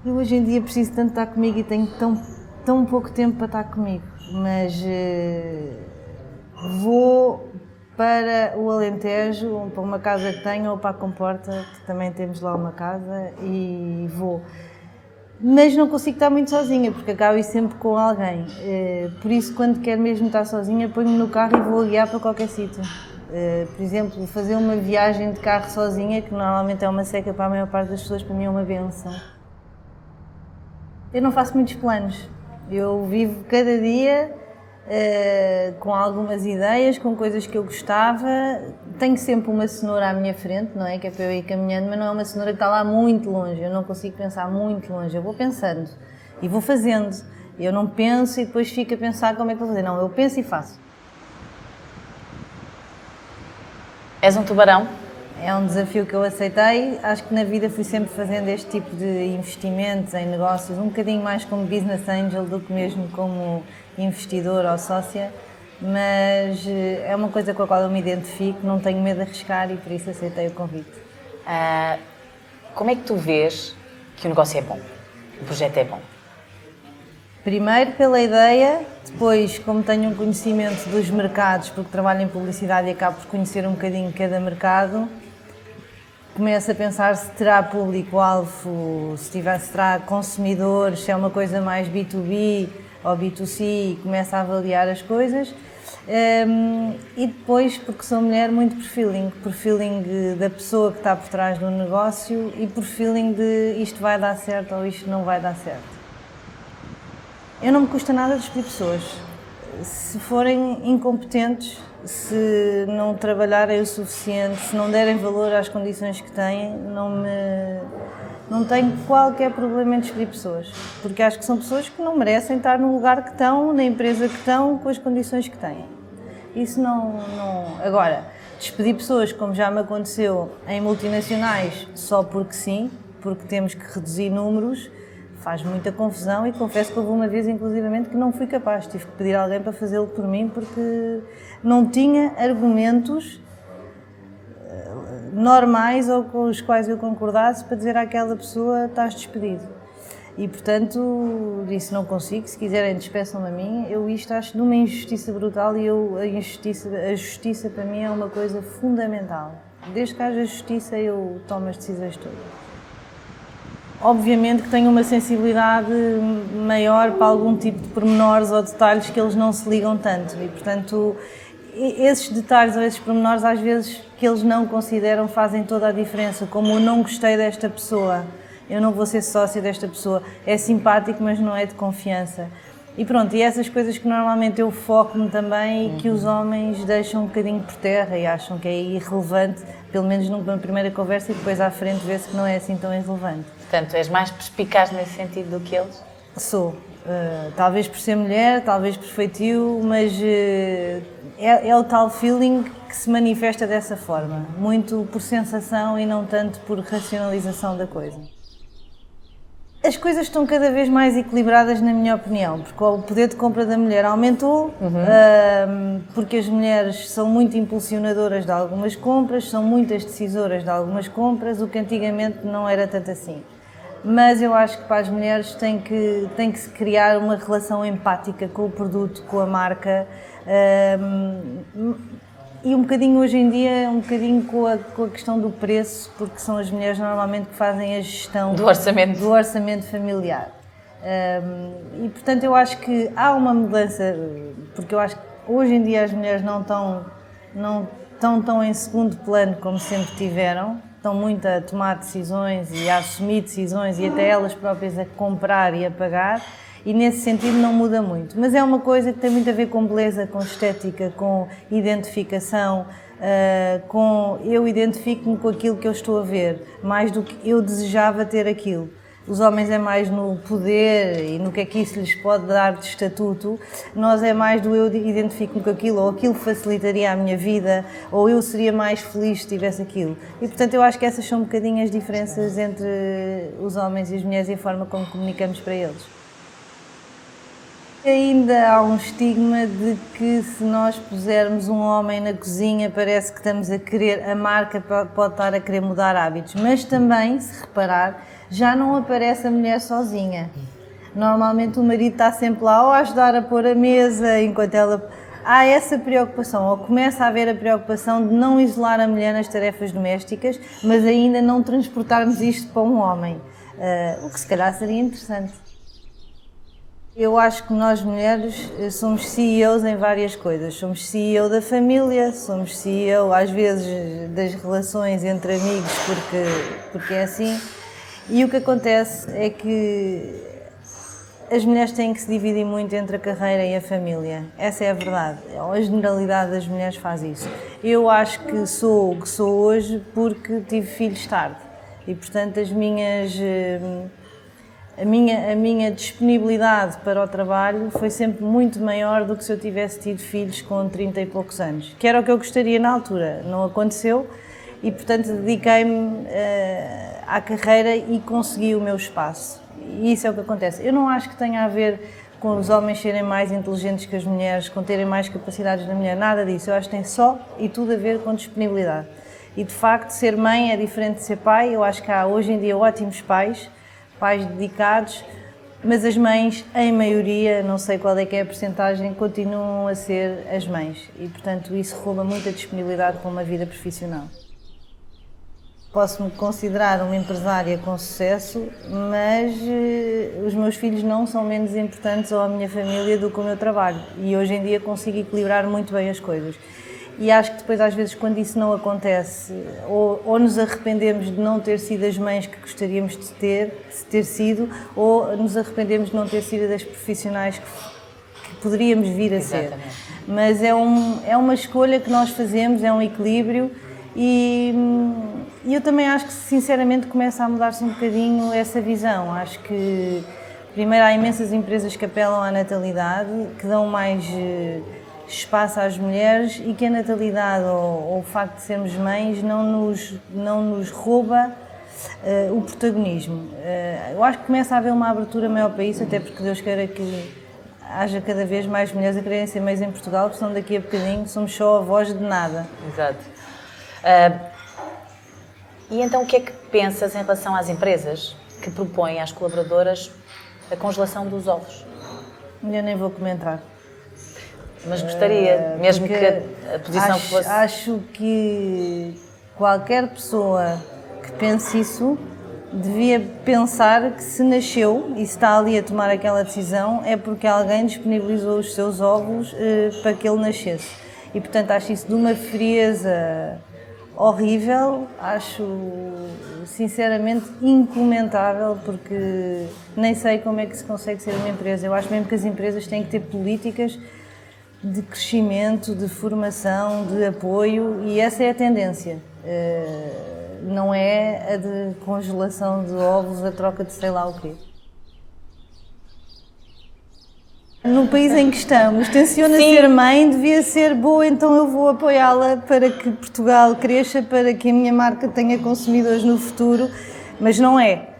Eu hoje em dia preciso tanto estar comigo e tenho tão pouco tempo para estar comigo, mas vou para o Alentejo, ou para uma casa que tenho, ou para a Comporta, que também temos lá uma casa, e vou. Mas não consigo estar muito sozinha, porque acabo ir sempre com alguém. Por isso, quando quero mesmo estar sozinha, ponho-me no carro e vou a guiar para qualquer sítio. Por exemplo, fazer uma viagem de carro sozinha, que normalmente é uma seca para a maior parte das pessoas, para mim é uma benção. Eu não faço muitos planos. Eu vivo cada dia com algumas ideias, com coisas que eu gostava. Tenho sempre uma cenoura à minha frente, não é? Que é para eu ir caminhando, mas não é uma cenoura que está lá muito longe. Eu não consigo pensar muito longe. Eu vou pensando e vou fazendo. Eu não penso e depois fico a pensar como é que vou fazer. Não, eu penso e faço. És um tubarão? É um desafio que eu aceitei. Acho que na vida fui sempre fazendo este tipo de investimentos em negócios, um bocadinho mais como business angel do que mesmo como investidor ou sócia, mas é uma coisa com a qual eu me identifico, não tenho medo de arriscar e por isso aceitei o convite. Como é que tu vês que o negócio é bom, o projeto é bom? Primeiro pela ideia, depois como tenho um conhecimento dos mercados, porque trabalho em publicidade e acabo por conhecer um bocadinho cada mercado, começo a pensar se terá público-alvo, se terá consumidores, se é uma coisa mais B2B ou B2C, e começo a avaliar as coisas. E depois, porque sou mulher, muito por feeling da pessoa que está por trás do negócio e por feeling de isto vai dar certo ou isto não vai dar certo. Eu não me custa nada despedir pessoas. Se forem incompetentes, se não trabalharem o suficiente, se não derem valor às condições que têm, não tenho qualquer problema em despedir pessoas, porque acho que são pessoas que não merecem estar no lugar que estão, na empresa que estão, com as condições que têm. Isso não... Agora, despedir pessoas, como já me aconteceu em multinacionais, só porque sim, porque temos que reduzir números, faz muita confusão e confesso que houve uma vez, inclusivamente, que não fui capaz. Tive que pedir a alguém para fazê-lo por mim porque não tinha argumentos normais ou com os quais eu concordasse para dizer àquela pessoa estás despedido. E, portanto, disse não consigo, se quiserem despeçam-me a mim. Eu isto acho de uma injustiça brutal e a justiça para mim é uma coisa fundamental. Desde que haja justiça eu tomo as decisões todas. Obviamente que tenho uma sensibilidade maior para algum tipo de pormenores ou detalhes que eles não se ligam tanto e, portanto, esses detalhes ou esses pormenores às vezes que eles não consideram fazem toda a diferença, como eu não gostei desta pessoa, eu não vou ser sócia desta pessoa, é simpático mas não é de confiança. E pronto, e essas coisas que normalmente eu foco-me também e que os homens deixam um bocadinho por terra e acham que é irrelevante, pelo menos numa primeira conversa e depois à frente vê-se que não é assim tão irrelevante. Portanto, és mais perspicaz nesse sentido do que eles? Sou. Talvez por ser mulher, talvez por feitio, mas é o tal feeling que se manifesta dessa forma. Muito por sensação e não tanto por racionalização da coisa. As coisas estão cada vez mais equilibradas, na minha opinião, porque o poder de compra da mulher aumentou, porque as mulheres são muito impulsionadoras de algumas compras, são muitas decisoras de algumas compras, o que antigamente não era tanto assim. Mas eu acho que para as mulheres tem que se criar uma relação empática com o produto, com a marca, e um bocadinho hoje em dia, um bocadinho com a questão do preço, porque são as mulheres normalmente que fazem a gestão do orçamento familiar. E portanto eu acho que há uma mudança, porque eu acho que hoje em dia as mulheres não estão tão em segundo plano como sempre tiveram, estão muito a tomar decisões e a assumir decisões e até elas próprias a comprar e a pagar. E nesse sentido não muda muito, mas é uma coisa que tem muito a ver com beleza, com estética, com identificação, eu identifico-me com aquilo que eu estou a ver, mais do que eu desejava ter aquilo. Os homens é mais no poder e no que é que isso lhes pode dar de estatuto, nós é mais do eu identifico-me com aquilo, ou aquilo facilitaria a minha vida, ou eu seria mais feliz se tivesse aquilo. E portanto eu acho que essas são um bocadinho as diferenças entre os homens e as mulheres e a forma como comunicamos para eles. Ainda há um estigma de que se nós pusermos um homem na cozinha parece que estamos a querer, a marca pode estar a querer mudar hábitos, mas também, se reparar, já não aparece a mulher sozinha. Normalmente o marido está sempre lá ou a ajudar a pôr a mesa enquanto ela... Há essa preocupação, ou começa a haver a preocupação de não isolar a mulher nas tarefas domésticas, mas ainda não transportarmos isto para um homem, o que se calhar seria interessante. Eu acho que nós mulheres somos CEOs em várias coisas. Somos CEO da família, somos CEO às vezes das relações entre amigos, porque é assim. E o que acontece é que as mulheres têm que se dividir muito entre a carreira e a família. Essa é a verdade. A generalidade das mulheres faz isso. Eu acho que sou o que sou hoje porque tive filhos tarde. E, portanto, a minha disponibilidade para o trabalho foi sempre muito maior do que se eu tivesse tido filhos com 30 e poucos anos. Que era o que eu gostaria na altura. Não aconteceu. E, portanto, dediquei-me à carreira e consegui o meu espaço. E isso é o que acontece. Eu não acho que tenha a ver com os homens serem mais inteligentes que as mulheres, com terem mais capacidades da mulher, nada disso. Eu acho que tem só e tudo a ver com disponibilidade. E, de facto, ser mãe é diferente de ser pai. Eu acho que há, hoje em dia, ótimos pais dedicados, mas as mães, em maioria, não sei qual é que é a percentagem, continuam a ser as mães. E, portanto, isso rouba muita disponibilidade para uma vida profissional. Posso-me considerar uma empresária com sucesso, mas os meus filhos não são menos importantes ou a minha família do que o meu trabalho. E hoje em dia consigo equilibrar muito bem as coisas. E acho que depois, às vezes, quando isso não acontece, ou nos arrependemos de não ter sido as mães que gostaríamos de ter sido, ou nos arrependemos de não ter sido das profissionais que poderíamos vir a ser. Mas é uma escolha que nós fazemos, é um equilíbrio. E eu também acho que, sinceramente, começa a mudar-se um bocadinho essa visão. Acho que, primeiro, há imensas empresas que apelam à natalidade, que dão mais espaço às mulheres e que a natalidade ou o facto de sermos mães não nos rouba o protagonismo. Eu acho que começa a haver uma abertura maior para isso, até porque Deus queira que haja cada vez mais mulheres a quererem ser mães em Portugal, porque senão daqui a bocadinho somos só avós de nada. Exato. E então o que é que pensas em relação às empresas que propõem às colaboradoras a congelação dos ovos? Eu nem vou comentar. Mas gostaria, mesmo que a posição fosse... Acho que qualquer pessoa que pense isso devia pensar que se nasceu e se está ali a tomar aquela decisão é porque alguém disponibilizou os seus ovos para que ele nascesse. E, portanto, acho isso de uma frieza horrível, acho sinceramente incomentável, porque nem sei como é que se consegue ser uma empresa. Eu acho mesmo que as empresas têm que ter políticas de crescimento, de formação, de apoio, e essa é a tendência. Não é a de congelação de ovos, a troca de sei lá o quê. No país em que estamos, tenciona ser mãe, devia ser boa, então eu vou apoiá-la para que Portugal cresça, para que a minha marca tenha consumidores no futuro, mas não é.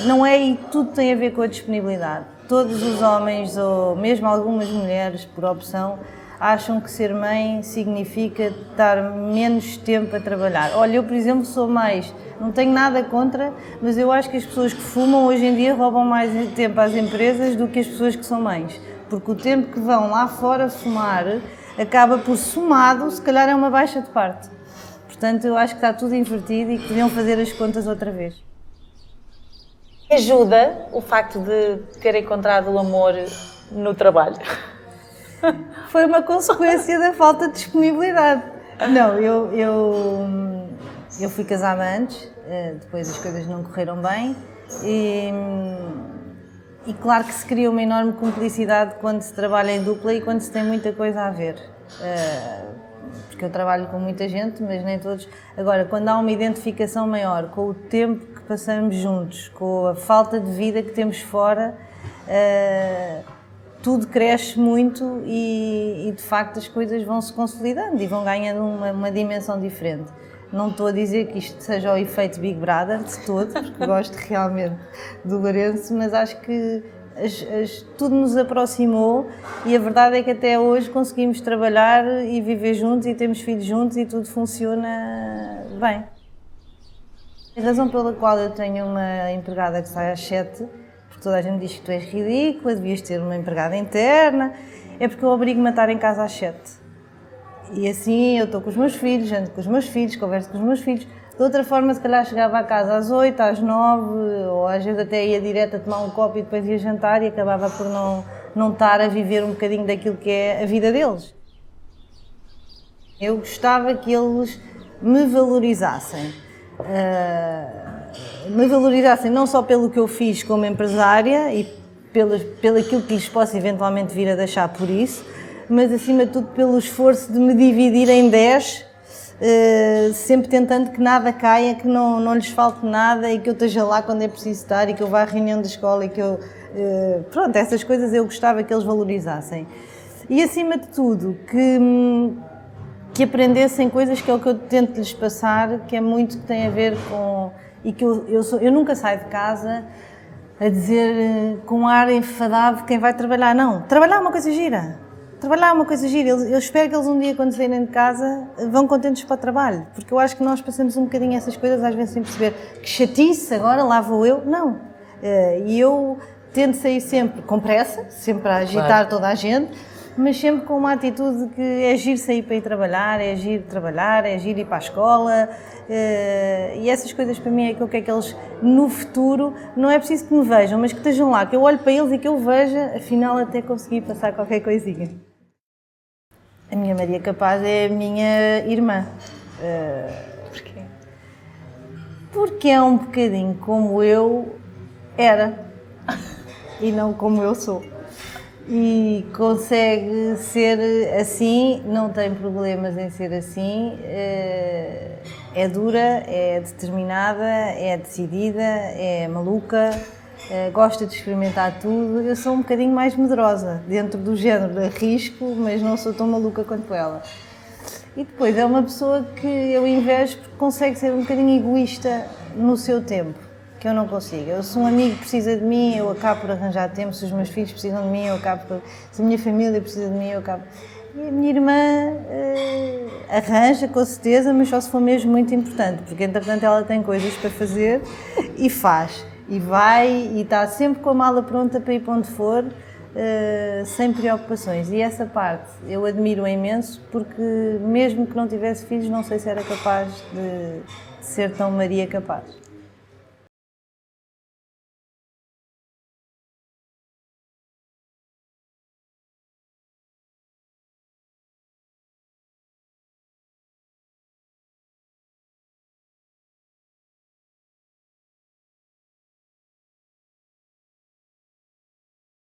Não é, e tudo tem a ver com a disponibilidade. Todos os homens, ou mesmo algumas mulheres, por opção, acham que ser mãe significa estar menos tempo a trabalhar. Olha, eu, por exemplo, sou mais, não tenho nada contra, mas eu acho que as pessoas que fumam hoje em dia roubam mais tempo às empresas do que as pessoas que são mães. Porque o tempo que vão lá fora fumar acaba por, somado, se calhar é uma baixa de parte. Portanto, eu acho que está tudo invertido e que deviam fazer as contas outra vez. Ajuda o facto de ter encontrado o amor no trabalho? Foi uma consequência da falta de disponibilidade. Não, eu fui casada antes, depois as coisas não correram bem e claro que se cria uma enorme cumplicidade quando se trabalha em dupla e quando se tem muita coisa a ver. Porque eu trabalho com muita gente, mas nem todos. Agora, quando há uma identificação maior com o tempo que passamos juntos, com a falta de vida que temos fora, tudo cresce muito e de facto as coisas vão se consolidando e vão ganhando uma dimensão diferente. Não estou a dizer que isto seja o efeito Big Brother de todo, porque gosto realmente do Lourenço, mas acho que tudo nos aproximou e a verdade é que até hoje conseguimos trabalhar e viver juntos e temos filhos juntos e tudo funciona bem. A razão pela qual eu tenho uma empregada que sai às 7, porque toda a gente diz que tu és ridícula, devias ter uma empregada interna, é porque eu obrigo-me a estar em casa às 7. E assim eu estou com os meus filhos, ando com os meus filhos, converso com os meus filhos. De outra forma, se calhar chegava a casa às 8, às 9, ou às vezes até ia direto a tomar um copo e depois ia jantar e acabava por não estar a viver um bocadinho daquilo que é a vida deles. Eu gostava que eles me valorizassem. Me valorizassem não só pelo que eu fiz como empresária e pelo aquilo que lhes posso eventualmente vir a deixar por isso, mas acima de tudo pelo esforço de me dividir em 10, sempre tentando que nada caia, que não lhes falte nada e que eu esteja lá quando é preciso estar e que eu vá à reunião da escola e que eu... pronto, essas coisas eu gostava que eles valorizassem. E acima de tudo, que aprendessem coisas que é o que eu tento lhes passar, que é muito que tem a ver com... e que eu nunca saio de casa a dizer com um ar enfadado de quem vai trabalhar. Não, trabalhar é uma coisa gira. Trabalhar é uma coisa gira. Eu espero que eles um dia, quando saírem de casa, vão contentes para o trabalho. Porque eu acho que nós passamos um bocadinho essas coisas, às vezes sem perceber que chatice, agora lá vou eu. Não. E eu tento sair sempre com pressa, sempre a agitar toda a gente, mas sempre com uma atitude que é giro sair para ir trabalhar, é giro trabalhar, é giro ir para a escola. E essas coisas para mim é que eu quero que eles, no futuro, não é preciso que me vejam, mas que estejam lá, que eu olhe para eles e que eu veja, afinal até conseguir passar qualquer coisinha. A minha Maria Capaz é a minha irmã. Porquê? Porque é um bocadinho como eu era e não como eu sou. E consegue ser assim, não tem problemas em ser assim, é dura, é determinada, é decidida, é maluca, gosta de experimentar tudo. Eu sou um bocadinho mais medrosa, dentro do género, arrisco, mas não sou tão maluca quanto ela. E depois é uma pessoa que eu invejo porque consegue ser um bocadinho egoísta no seu tempo. Que eu não consigo. Eu, se um amigo precisa de mim, eu acabo por arranjar tempo. Se os meus filhos precisam de mim, eu acabo por... Se a minha família precisa de mim, eu acabo... E a minha irmã arranja, com certeza, mas só se for mesmo muito importante, porque entretanto ela tem coisas para fazer e faz. E vai e está sempre com a mala pronta para ir para onde for, sem preocupações. E essa parte eu admiro imenso, porque mesmo que não tivesse filhos, não sei se era capaz de ser tão Maria Capaz.